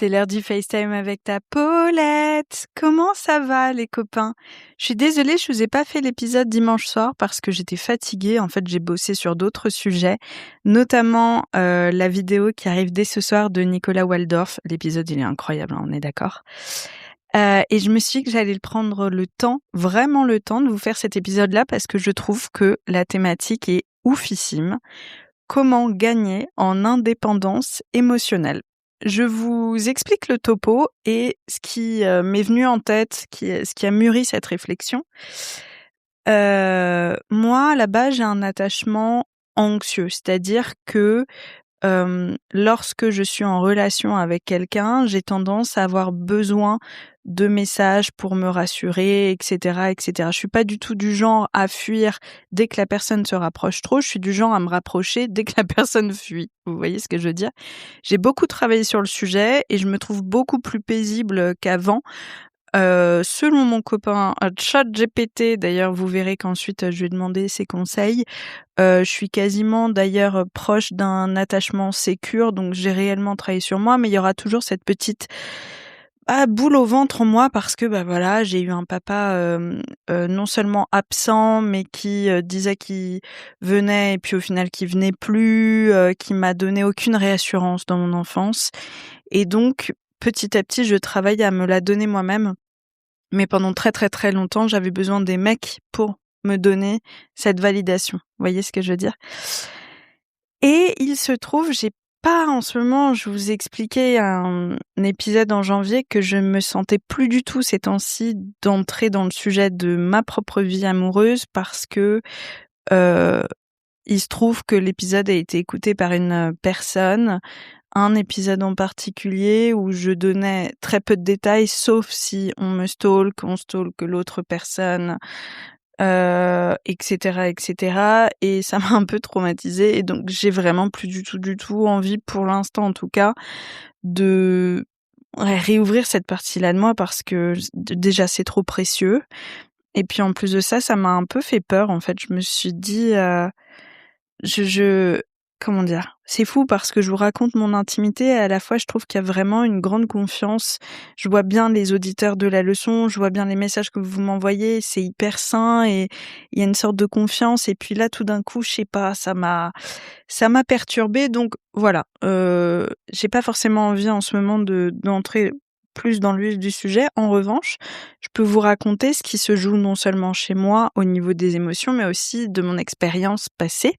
c'est l'heure du FaceTime avec ta Paulette. Comment ça va, les copains? Je suis désolée, je vous ai pas fait l'épisode dimanche soir parce que j'étais fatiguée. En fait, j'ai bossé sur d'autres sujets, notamment la vidéo qui arrive dès ce soir de Nicolas Waldorf. L'épisode, il est incroyable, hein, on est d'accord. Et je me suis dit que j'allais prendre le temps, vraiment le temps de vous faire cet épisode-là parce que je trouve que la thématique est oufissime. Comment gagner en indépendance émotionnelle? Je vous explique le topo et ce qui m'est venu en tête, ce qui a mûri cette réflexion. Moi, à la base, j'ai un attachement anxieux, c'est-à-dire que lorsque je suis en relation avec quelqu'un, j'ai tendance à avoir besoin de messages pour me rassurer, etc., etc. Je suis pas du tout du genre à fuir dès que la personne se rapproche trop. Je suis du genre à me rapprocher dès que la personne fuit. Vous voyez ce que je veux dire? J'ai beaucoup travaillé sur le sujet et je me trouve beaucoup plus paisible qu'avant. Selon mon copain ChatGPT, d'ailleurs, vous verrez qu'ensuite je lui ai demandé ses conseils. Je suis quasiment d'ailleurs proche d'un attachement sécure, donc j'ai réellement travaillé sur moi, mais il y aura toujours cette petite boule au ventre en moi parce que voilà, j'ai eu un papa non seulement absent, mais qui disait qu'il venait et puis au final qui venait plus, qui m'a donné aucune réassurance dans mon enfance. Et donc petit à petit, je travaille à me la donner moi-même. Mais pendant très très très longtemps, j'avais besoin des mecs pour me donner cette validation. Vous voyez ce que je veux dire? Et il se trouve, j'ai pas en ce moment, je vous expliquais un épisode en janvier que je me sentais plus du tout ces temps-ci d'entrer dans le sujet de ma propre vie amoureuse parce que il se trouve que l'épisode a été écouté par une personne, un épisode en particulier où je donnais très peu de détails, sauf si on stalk l'autre personne, etc., etc. Et ça m'a un peu traumatisée. Et donc, j'ai vraiment plus du tout envie, pour l'instant en tout cas, de réouvrir cette partie-là de moi parce que déjà, c'est trop précieux. Et puis, en plus de ça, ça m'a un peu fait peur, en fait. Je me suis dit... je comment dire? C'est fou parce que je vous raconte mon intimité et à la fois je trouve qu'il y a vraiment une grande confiance. Je vois bien les auditeurs de la leçon, je vois bien les messages que vous m'envoyez, c'est hyper sain et il y a une sorte de confiance et puis là tout d'un coup, je sais pas, ça m'a perturbée donc voilà, j'ai pas forcément envie en ce moment d'entrer plus dans le vif du sujet. En revanche, je peux vous raconter ce qui se joue non seulement chez moi au niveau des émotions mais aussi de mon expérience passée.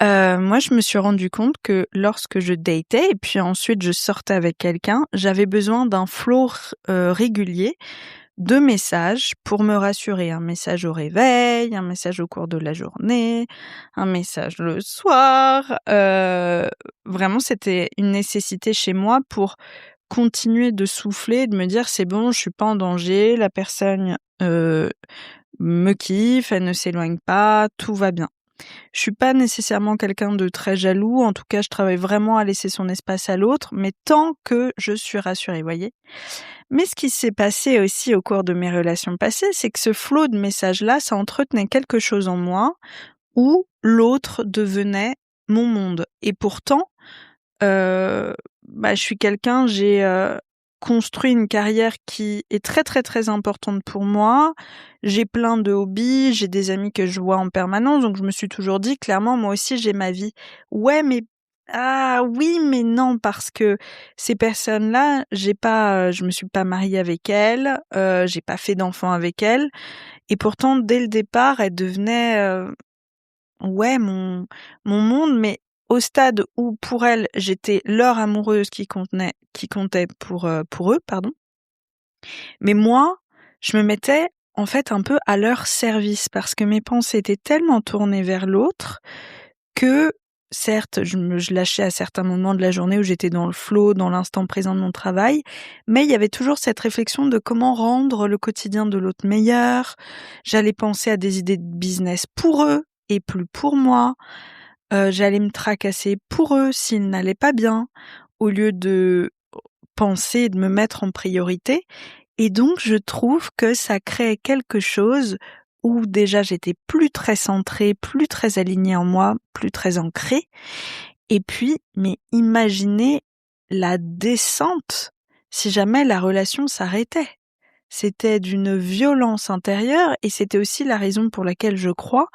Moi, je me suis rendu compte que lorsque je datais et puis ensuite je sortais avec quelqu'un, j'avais besoin d'un flow régulier de messages pour me rassurer. Un message au réveil, un message au cours de la journée, un message le soir. Vraiment, c'était une nécessité chez moi pour continuer de souffler, de me dire: «C'est bon, je suis pas en danger, la personne, me kiffe, elle ne s'éloigne pas, tout va bien». Je suis pas nécessairement quelqu'un de très jaloux, en tout cas, je travaille vraiment à laisser son espace à l'autre, mais tant que je suis rassurée, vous voyez? Mais ce qui s'est passé aussi au cours de mes relations passées, c'est que ce flot de messages-là, ça entretenait quelque chose en moi où l'autre devenait mon monde. Et pourtant, Heu, je suis quelqu'un, j'ai construit une carrière qui est très, très, très importante pour moi. J'ai plein de hobbies, j'ai des amis que je vois en permanence, donc je me suis toujours dit: «Clairement, moi aussi, j'ai ma vie». Ouais, mais oui, mais non, parce que ces personnes-là, je me suis pas mariée avec elles, j'ai pas fait d'enfants avec elles et pourtant, dès le départ, elles devenaient, ouais, mon monde, mais au stade où pour elles, j'étais leur amoureuse qui comptait pour eux, pardon. Mais moi, je me mettais en fait un peu à leur service parce que mes pensées étaient tellement tournées vers l'autre que certes, je lâchais à certains moments de la journée où j'étais dans le flow, dans l'instant présent de mon travail, mais il y avait toujours cette réflexion de comment rendre le quotidien de l'autre meilleur. J'allais penser à des idées de business pour eux et plus pour moi. J'allais me tracasser pour eux s'ils n'allaient pas bien, au lieu de penser, de me mettre en priorité et donc je trouve que ça crée quelque chose où déjà j'étais plus très centrée, plus très alignée en moi, plus très ancrée et puis, mais imaginez la descente si jamais la relation s'arrêtait. C'était d'une violence intérieure et c'était aussi la raison pour laquelle je crois.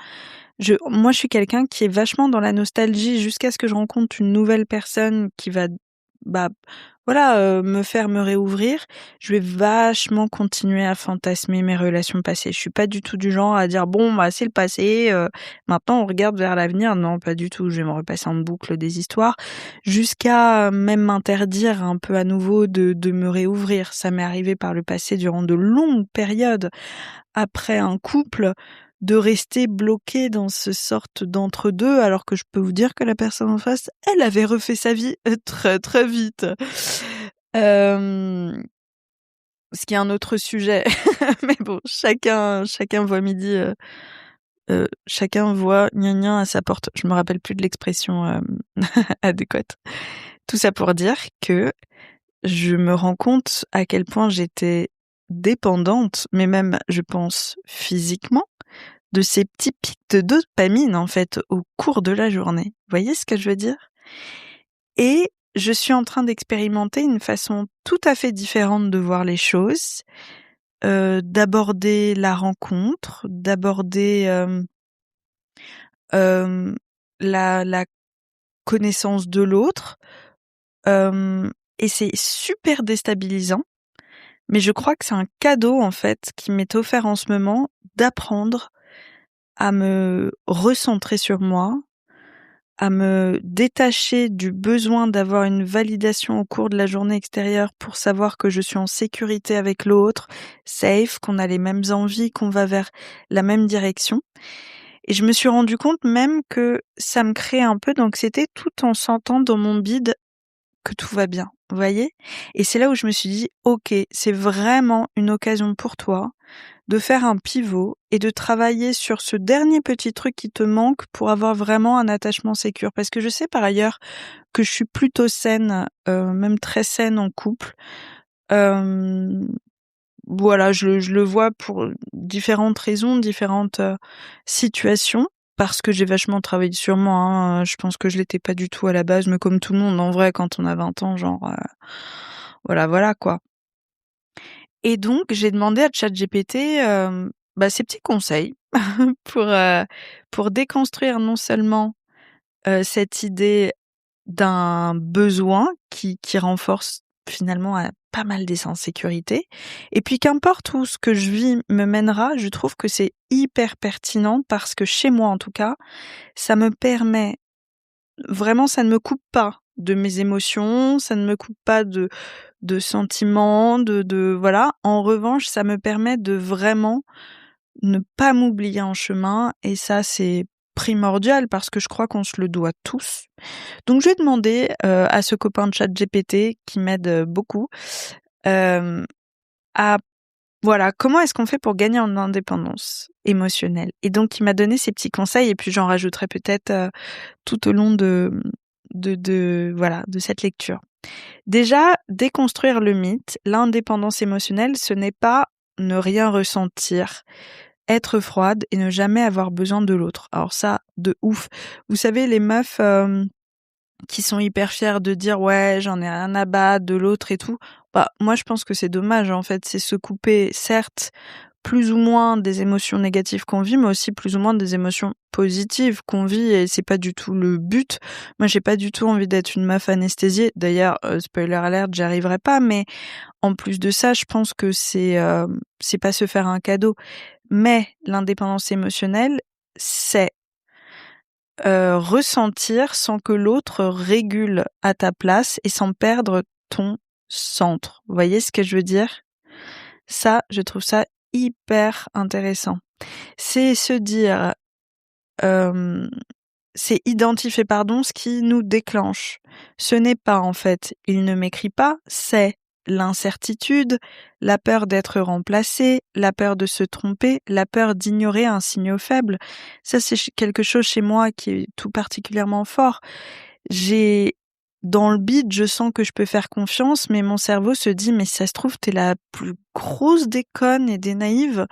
Moi, je suis quelqu'un qui est vachement dans la nostalgie jusqu'à ce que je rencontre une nouvelle personne qui va, bah, voilà, me réouvrir. Je vais vachement continuer à fantasmer mes relations passées. Je suis pas du tout du genre à dire bon, bah, c'est le passé, maintenant on regarde vers l'avenir. Non, pas du tout. Je vais me repasser en boucle des histoires jusqu'à même m'interdire un peu à nouveau de me réouvrir. Ça m'est arrivé par le passé durant de longues périodes après un couple de rester bloqué dans ce sorte d'entre-deux, alors que je peux vous dire que la personne en face, elle avait refait sa vie très très vite. Ce qui est un autre sujet, mais bon, chacun voit midi, chacun voit gna gna à sa porte. Je me rappelle plus de l'expression adéquate. Tout ça pour dire que je me rends compte à quel point j'étais dépendante, mais même, je pense, physiquement, de ces petits pics de dopamine, en fait, au cours de la journée. Vous voyez ce que je veux dire? Et je suis en train d'expérimenter une façon tout à fait différente de voir les choses, d'aborder la rencontre, d'aborder la connaissance de l'autre, et c'est super déstabilisant, mais je crois que c'est un cadeau, en fait, qui m'est offert en ce moment, d'apprendre à me recentrer sur moi, à me détacher du besoin d'avoir une validation au cours de la journée extérieure pour savoir que je suis en sécurité avec l'autre, safe, qu'on a les mêmes envies, qu'on va vers la même direction. Et je me suis rendu compte même que ça me crée un peu d'anxiété tout en sentant dans mon bide que tout va bien, vous voyez? Et c'est là où je me suis dit: «OK, c'est vraiment une occasion pour toi de faire un pivot et de travailler sur ce dernier petit truc qui te manque pour avoir vraiment un attachement sécure». Parce que je sais par ailleurs que je suis plutôt saine, même très saine en couple. Voilà, je le vois pour différentes raisons, différentes, situations, parce que j'ai vachement travaillé sur moi, hein, je pense que je l'étais pas du tout à la base, mais comme tout le monde en vrai quand on a 20 ans, genre, voilà quoi. Et donc j'ai demandé à ChatGPT, ses petits conseils pour, pour déconstruire non seulement, cette idée d'un besoin qui renforce finalement pas mal des insécurités. Et puis qu'importe où ce que je vis me mènera, je trouve que c'est hyper pertinent parce que chez moi en tout cas, ça me permet vraiment, ça ne me coupe pas de mes émotions, ça ne me coupe pas de sentiments, de voilà. En revanche, ça me permet de vraiment ne pas m'oublier en chemin et ça c'est primordial parce que je crois qu'on se le doit tous. Donc je vais demander à ce copain de ChatGPT qui m'aide beaucoup, hem, à voilà, comment est-ce qu'on fait pour gagner en indépendance émotionnelle? Et donc il m'a donné ces petits conseils et puis j'en rajouterai peut-être, tout au long de cette lecture. Déjà, déconstruire le mythe, l'indépendance émotionnelle, ce n'est pas ne rien ressentir, être froide et ne jamais avoir besoin de l'autre. Alors ça, de ouf. Vous savez les meufs, qui sont hyper fiers de dire ouais j'en ai rien à battre de l'autre et tout. Bah moi je pense que c'est dommage en fait, c'est se couper certes plus ou moins des émotions négatives qu'on vit, mais aussi plus ou moins des émotions positives qu'on vit et c'est pas du tout le but. Moi j'ai pas du tout envie d'être une meuf anesthésiée. D'ailleurs spoiler alert, j'y arriverai pas, mais en plus de ça je pense que c'est pas se faire un cadeau. Mais l'indépendance émotionnelle c'est ressentir sans que l'autre régule à ta place et sans perdre ton centre. Vous voyez ce que je veux dire? Ça, je trouve ça hyper intéressant. C'est se dire, c'est identifier, ce qui nous déclenche. Ce n'est pas, en fait, il ne m'écrit pas, c'est l'incertitude, la peur d'être remplacé, la peur de se tromper, la peur d'ignorer un signal faible. Ça, c'est quelque chose chez moi qui est tout particulièrement fort. Dans le bide, je sens que je peux faire confiance, mais mon cerveau se dit, mais si ça se trouve, t'es la plus grosse des connes et des naïves,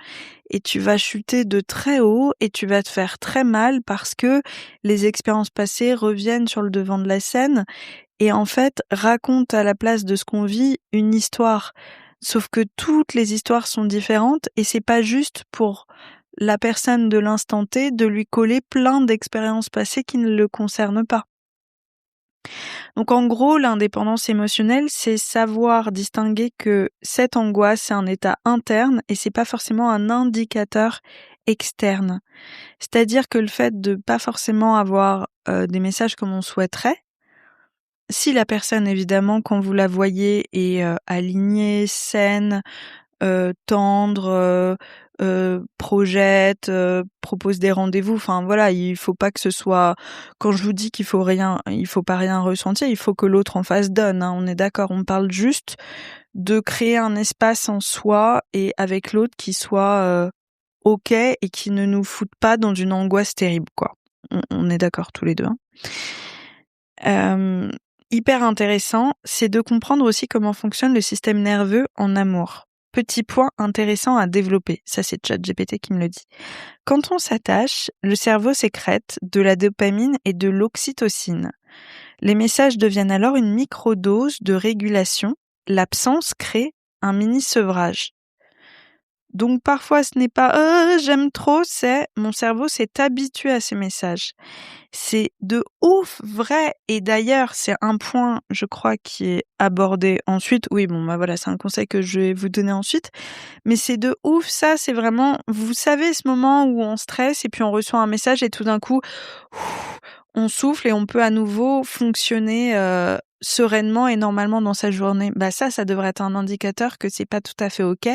et tu vas chuter de très haut, et tu vas te faire très mal parce que les expériences passées reviennent sur le devant de la scène, et en fait raconte à la place de ce qu'on vit une histoire. Sauf que toutes les histoires sont différentes et c'est pas juste pour la personne de l'instant T de lui coller plein d'expériences passées qui ne le concernent pas. Donc en gros, l'indépendance émotionnelle, c'est savoir distinguer que cette angoisse, c'est un état interne et c'est pas forcément un indicateur externe. C'est-à-dire que le fait de pas forcément avoir des messages comme on souhaiterait, si la personne évidemment quand vous la voyez est alignée, saine, tendre, projette, propose des rendez-vous. Enfin voilà, il faut pas que ce soit. Quand je vous dis qu'il faut pas rien ressentir, il faut que l'autre en face donne. Hein, on est d'accord. On parle juste de créer un espace en soi et avec l'autre qui soit ok et qui ne nous foute pas dans une angoisse terrible, quoi. On est d'accord tous les deux. Hein. Hyper intéressant, c'est de comprendre aussi comment fonctionne le système nerveux en amour. Petit point intéressant à développer, ça c'est ChatGPT qui me le dit. Quand on s'attache, le cerveau sécrète de la dopamine et de l'oxytocine. Les messages deviennent alors une microdose de régulation. L'absence crée un mini sevrage. Donc parfois ce n'est pas j'aime trop, c'est mon cerveau s'est habitué à ces messages. C'est de ouf vrai, et d'ailleurs c'est un point je crois qui est abordé ensuite. Oui bon bah voilà, c'est un conseil que je vais vous donner ensuite, mais c'est de ouf ça, c'est vraiment, vous savez ce moment où on stresse et puis on reçoit un message et tout d'un coup on souffle et on peut à nouveau fonctionner sereinement et normalement dans sa journée. Bah ça devrait être un indicateur que c'est pas tout à fait ok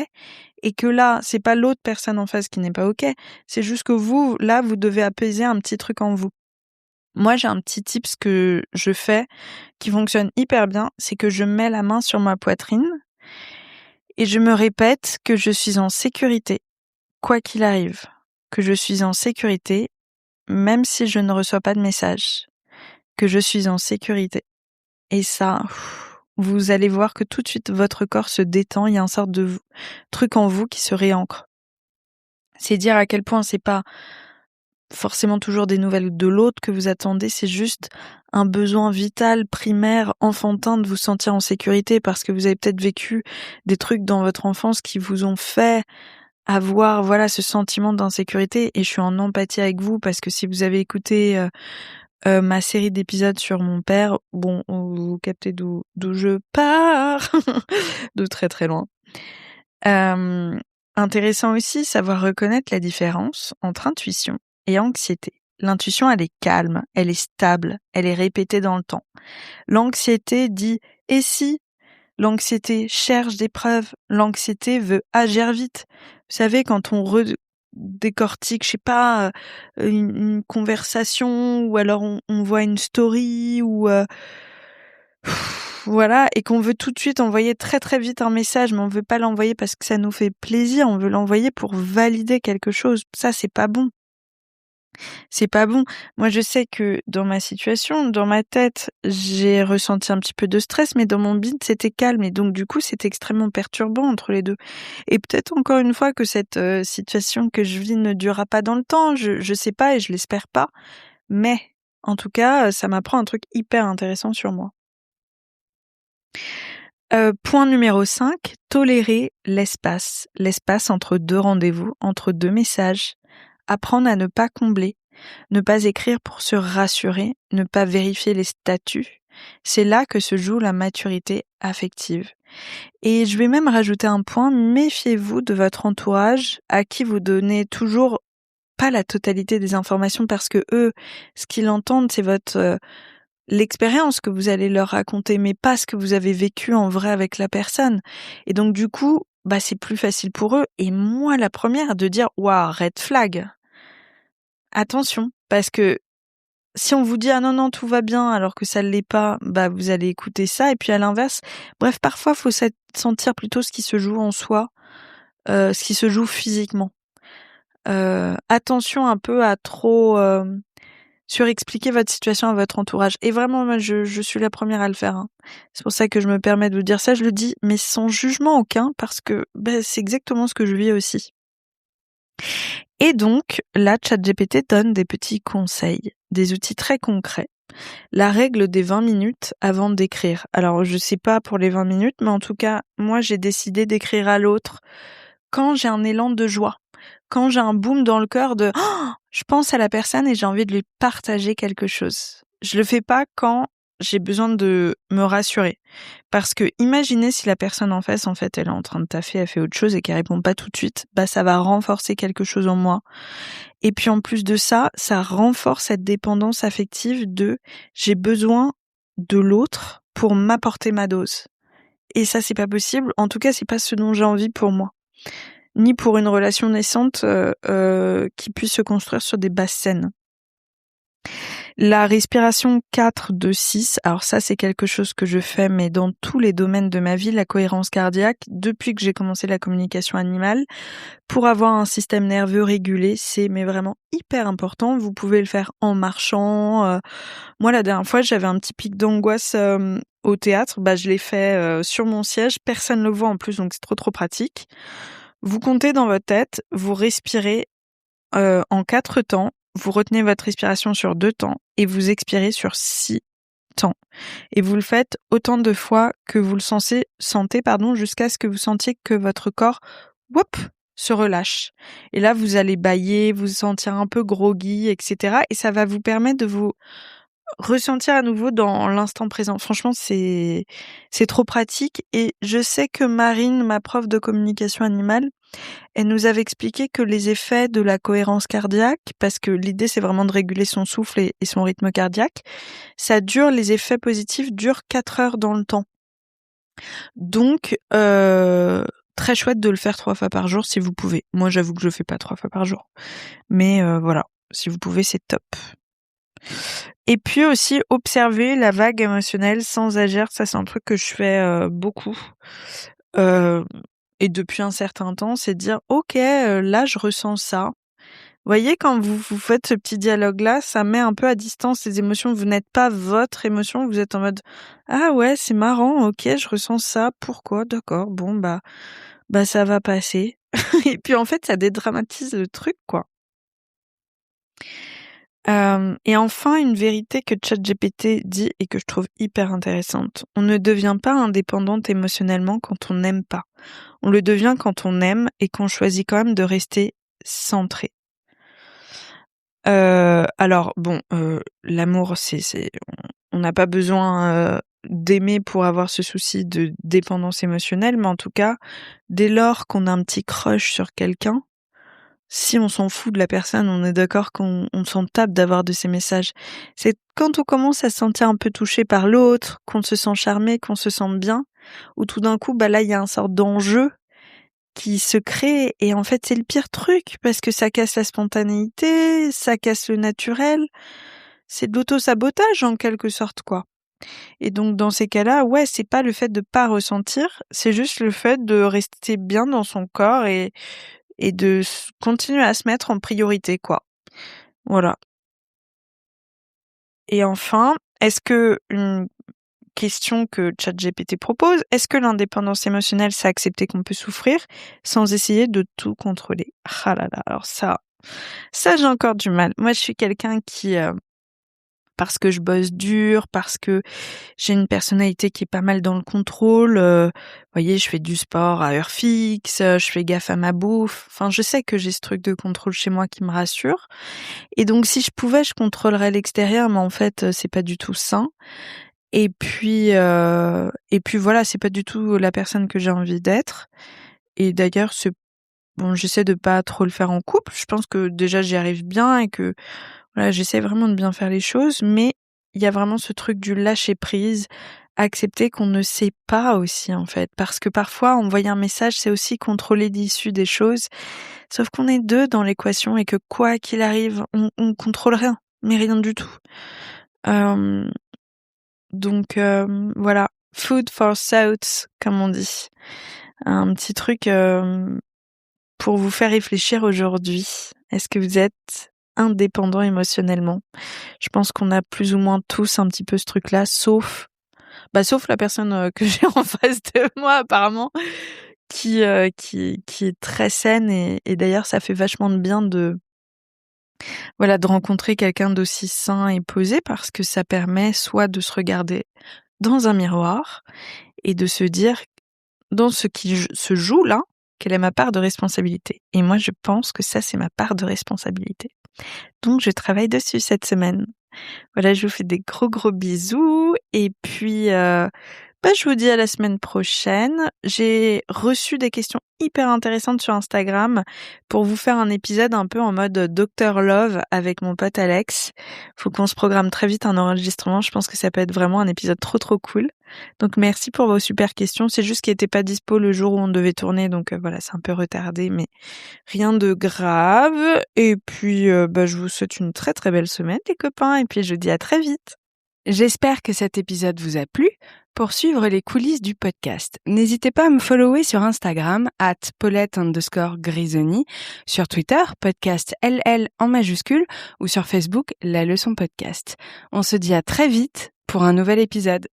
et que là c'est pas l'autre personne en face qui n'est pas ok, c'est juste que vous là vous devez apaiser un petit truc en vous. Moi j'ai un petit tips que je fais qui fonctionne hyper bien, c'est que je mets la main sur ma poitrine et je me répète que je suis en sécurité quoi qu'il arrive, que je suis en sécurité même si je ne reçois pas de message, que je suis en sécurité. Et ça, vous allez voir que tout de suite votre corps se détend, il y a un sorte de truc en vous qui se réancre. C'est dire à quel point c'est pas forcément toujours des nouvelles de l'autre que vous attendez, c'est juste un besoin vital, primaire, enfantin de vous sentir en sécurité parce que vous avez peut-être vécu des trucs dans votre enfance qui vous ont fait avoir voilà ce sentiment d'insécurité, et je suis en empathie avec vous parce que si vous avez écouté ma série d'épisodes sur mon père, bon, vous captez d'où je pars, de très très loin. Intéressant aussi, savoir reconnaître la différence entre intuition et anxiété. L'intuition, elle est calme, elle est stable, elle est répétée dans le temps. L'anxiété dit « et si ?» L'anxiété cherche des preuves, l'anxiété veut agir vite. Vous savez, quand on décortique, je sais pas, une conversation, ou alors on voit une story, ou voilà, et qu'on veut tout de suite envoyer très très vite un message, mais on veut pas l'envoyer parce que ça nous fait plaisir, on veut l'envoyer pour valider quelque chose. Ça, c'est pas bon. C'est pas bon. Moi, je sais que dans ma situation, dans ma tête, j'ai ressenti un petit peu de stress, mais dans mon bide, c'était calme. Et donc, du coup, c'était extrêmement perturbant entre les deux. Et peut-être encore une fois que cette situation que je vis ne durera pas dans le temps. Je sais pas et je l'espère pas. Mais, en tout cas, ça m'apprend un truc hyper intéressant sur moi. Point numéro 5, tolérer l'espace. L'espace entre deux rendez-vous, entre deux messages. Apprendre à ne pas combler. Ne pas écrire pour se rassurer, ne pas vérifier les statuts. C'est là que se joue la maturité affective. Et je vais même rajouter un point, méfiez-vous de votre entourage à qui vous donnez toujours pas la totalité des informations parce que eux, ce qu'ils entendent, c'est votre l'expérience que vous allez leur raconter, mais pas ce que vous avez vécu en vrai avec la personne. Et donc du coup, bah c'est plus facile pour eux. Et moi, la première, de dire waouh, red flag. Attention, parce que si on vous dit « Ah non, non, tout va bien » alors que ça ne l'est pas, bah vous allez écouter ça. Et puis à l'inverse, bref, parfois, il faut sentir plutôt ce qui se joue en soi, ce qui se joue physiquement. Attention un peu à trop surexpliquer votre situation à votre entourage. Et vraiment, moi, je suis la première à le faire. Hein. C'est pour ça que je me permets de vous dire ça. Je le dis, mais sans jugement aucun, parce que c'est exactement ce que je vis aussi. Et donc, là, ChatGPT donne des petits conseils, des outils très concrets la règle des 20 minutes avant d'écrire. Alors, je sais pas pour les 20 minutes, mais en tout cas, moi, j'ai décidé d'écrire à l'autre quand j'ai un élan de joie, quand j'ai un boom dans le cœur de «Oh, je pense à la personne et j'ai envie de lui partager quelque chose». Je le fais pas quand j'ai besoin de me rassurer. Parce que imaginez si la personne en face, en fait, elle est en train de taffer, elle fait autre chose et qu'elle répond pas tout de suite, bah ça va renforcer quelque chose en moi. Et puis en plus de ça, ça renforce cette dépendance affective de j'ai besoin de l'autre pour m'apporter ma dose. Et ça, c'est pas possible. En tout cas, c'est pas ce dont j'ai envie pour moi. Ni pour une relation naissante qui puisse se construire sur des bases saines. La respiration 4-2-6, alors ça c'est quelque chose que je fais mais dans tous les domaines de ma vie, la cohérence cardiaque, depuis que j'ai commencé la communication animale, pour avoir un système nerveux régulé, c'est mais vraiment hyper important. Vous pouvez le faire en marchant. Moi la dernière fois j'avais un petit pic d'angoisse au théâtre, bah je l'ai fait sur mon siège, personne ne le voit en plus donc c'est trop pratique. Vous comptez dans votre tête, vous respirez en 4 temps, vous retenez votre respiration sur 2 temps et vous expirez sur 6 temps. Et vous le faites autant de fois que vous le sentez, jusqu'à ce que vous sentiez que votre corps, whoop, se relâche. Et là, vous allez bâiller, vous sentir un peu groggy, etc. Et ça va vous permettre de vous ressentir à nouveau dans l'instant présent. Franchement, c'est trop pratique. Et je sais que Marine, ma prof de communication animale, elle nous avait expliqué que les effets de la cohérence cardiaque, parce que l'idée c'est vraiment de réguler son souffle et son rythme cardiaque, les effets positifs durent 4 heures dans le temps. Donc, très chouette de le faire 3 fois par jour si vous pouvez. Moi j'avoue que je le fais pas 3 fois par jour. Mais voilà, si vous pouvez c'est top. Et puis aussi observer la vague émotionnelle sans agir, ça c'est un truc que je fais beaucoup. Et depuis un certain temps, c'est de dire OK, là je ressens ça. Vous voyez quand vous faites ce petit dialogue-là, ça met un peu à distance les émotions. Vous n'êtes pas votre émotion, vous êtes en mode «Ah ouais, c'est marrant, OK, je ressens ça. Pourquoi? D'accord, bon bah ça va passer». Et puis en fait, ça dédramatise le truc, quoi. Et enfin, une vérité que ChatGPT dit et que je trouve hyper intéressante. On ne devient pas indépendante émotionnellement quand on n'aime pas. On le devient quand on aime et qu'on choisit quand même de rester centré. Alors bon, l'amour, on n'a pas besoin d'aimer pour avoir ce souci de dépendance émotionnelle, mais en tout cas, dès lors qu'on a un petit crush sur quelqu'un, si on s'en fout de la personne, on est d'accord qu'on s'en tape d'avoir de ces messages. C'est quand on commence à se sentir un peu touché par l'autre, qu'on se sent charmé, qu'on se sent bien, où tout d'un coup, bah là, il y a un sorte d'enjeu qui se crée et en fait, c'est le pire truc parce que ça casse la spontanéité, ça casse le naturel. C'est de l'auto-sabotage en quelque sorte, quoi. Et donc dans ces cas-là, ouais, c'est pas le fait de pas ressentir, c'est juste le fait de rester bien dans son corps et de continuer à se mettre en priorité, quoi. Voilà. Et enfin, est-ce que une question que ChatGPT propose, est-ce que l'indépendance émotionnelle, c'est accepter qu'on peut souffrir sans essayer de tout contrôler? Ah là là, alors ça j'ai encore du mal. Moi, je suis quelqu'un qui parce que je bosse dur, parce que j'ai une personnalité qui est pas mal dans le contrôle. Vous voyez, je fais du sport à heure fixe, je fais gaffe à ma bouffe. Enfin, je sais que j'ai ce truc de contrôle chez moi qui me rassure. Et donc, si je pouvais, je contrôlerais l'extérieur, mais en fait, c'est pas du tout sain. Et puis voilà, c'est pas du tout la personne que j'ai envie d'être. Et d'ailleurs, bon, j'essaie de pas trop le faire en couple. Je pense que déjà j'y arrive bien et que voilà, j'essaie vraiment de bien faire les choses, mais il y a vraiment ce truc du lâcher prise, accepter qu'on ne sait pas aussi en fait, parce que parfois envoyer un message, c'est aussi contrôler l'issue des choses, sauf qu'on est deux dans l'équation et que quoi qu'il arrive, on contrôle rien, mais rien du tout. Donc voilà, food for thought, comme on dit. Un petit truc pour vous faire réfléchir aujourd'hui. Est-ce que vous êtes indépendant émotionnellement? Je pense qu'on a plus ou moins tous un petit peu ce truc-là, sauf la personne que j'ai en face de moi apparemment, qui est très saine et d'ailleurs ça fait vachement de bien de Voilà, de rencontrer quelqu'un d'aussi sain et posé parce que ça permet soit de se regarder dans un miroir et de se dire dans ce qui se joue là, quelle est ma part de responsabilité. Et moi, je pense que ça, c'est ma part de responsabilité. Donc, je travaille dessus cette semaine. Voilà, je vous fais des gros bisous et puis je vous dis à la semaine prochaine. J'ai reçu des questions hyper intéressantes sur Instagram pour vous faire un épisode un peu en mode Dr Love avec mon pote Alex. Faut qu'on se programme très vite un enregistrement. Je pense que ça peut être vraiment un épisode trop cool. Donc merci pour vos super questions. C'est juste qu'il n'était pas dispo le jour où on devait tourner, donc voilà, c'est un peu retardé, mais rien de grave. Et puis je vous souhaite une très belle semaine les copains et puis je vous dis à très vite. J'espère que cet épisode vous a plu. Pour suivre les coulisses du podcast, n'hésitez pas à me follower sur Instagram @Paulette_Grisoni, sur Twitter, podcast LL en majuscule, ou sur Facebook, La Leçon Podcast. On se dit à très vite pour un nouvel épisode.